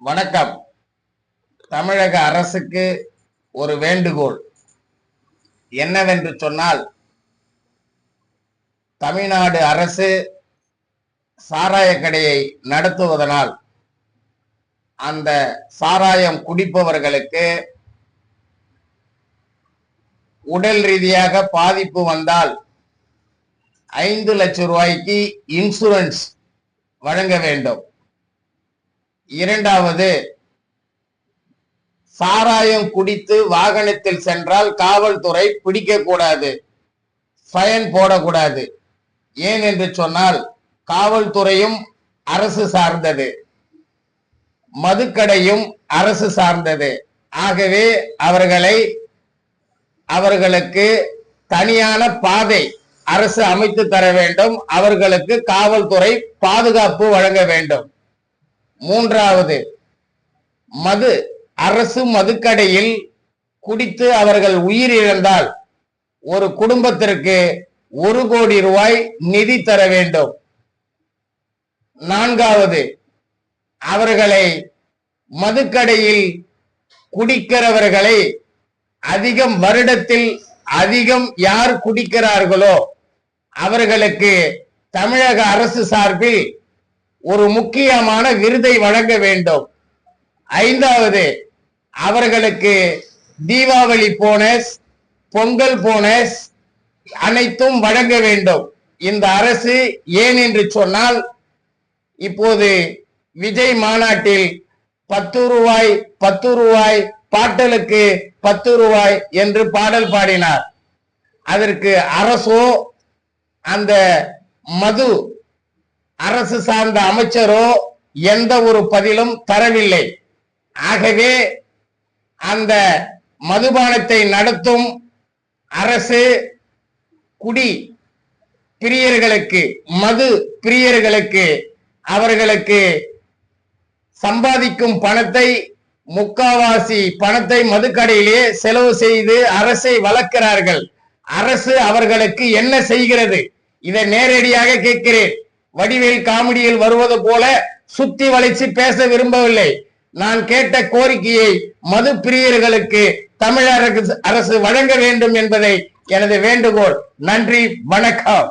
வணக்கம். தமிழக அரசுக்கு ஒரு வேண்டுகோள் என்னவென்று சொன்னால், தமிழ்நாடு அரசு சாராய கடையை நடத்துவதனால் அந்த சாராயம் குடிப்பவர்களுக்கு உடல் ரீதியாக பாதிப்பு வந்தால் 5 லட்சம் ரூபாய்க்கு இன்சூரன்ஸ் வழங்க வேண்டும். இரண்டாவது, சாராயம் குடித்து வாகனத்தில் சென்றால் காவல்துறை பிடிக்கக்கூடாது, ஃபைன் போடக்கூடாது. ஏன் என்று சொன்னால், காவல்துறையும் அரசு சார்ந்தது, மதுக்கடையும் அரசு சார்ந்தது. ஆகவே அவர்களுக்கு தனியான பாதை அரசு அமைத்து தர வேண்டும். அவர்களுக்கு காவல்துறை பாதுகாப்பு வழங்க வேண்டும். மூன்றாவது, அரசு மதுக்கடையில் குடித்து அவர்கள் உயிரிழந்தால் ஒரு குடும்பத்திற்கு 1 கோடி ரூபாய் நிதி தர வேண்டும். நான்காவது, அவர்களை மதுக்கடையில் குடிக்கிறவர்களை வருடத்தில் அதிகம் யார் குடிக்கிறார்களோ அவர்களுக்கு தமிழக அரசு சார்பில் ஒரு முக்கியமான விருதை வழங்க வேண்டும். ஐந்தாவது, அவர்களுக்கு தீபாவளி போனஸ், பொங்கல் போனஸ் அனைத்தும் வழங்க வேண்டும். இந்த அரசு ஏன் என்று சொன்னால், இப்போது விஜய் மாநாட்டில் 10 ரூபாய் 10 ரூபாய் பாட்டலுக்கு 10 ரூபாய் என்று பாடல் பாடினார். அதற்கு அரசோ அந்த மது அரசு சார்ந்த அமைச்சரோ எந்த ஒரு பதிலும் தரவில்லை. ஆகவே அந்த மதுபானத்தை நடத்தும் அரசு குடி பிரியர்களுக்கு, மது பிரியர்களுக்கு, அவர்களுக்கு சம்பாதிக்கும் பணத்தை, முக்காவாசி பணத்தை மதுக்கடையிலே செலவு செய்து அரசை வளர்க்கிறார்கள். அரசு அவர்களுக்கு என்ன செய்கிறது? இதை நேரடியாக கேட்கிறேன். வடிவேல் காமெடியில் வருவது போல சுத்தி வளைச்சு பேச விரும்பவில்லை. நான் கேட்ட கோரிக்கையை மது பிரியர்களுக்கு தமிழக அரசு வழங்க வேண்டும் என்பதை எனது வேண்டுகோள். நன்றி, வணக்கம்.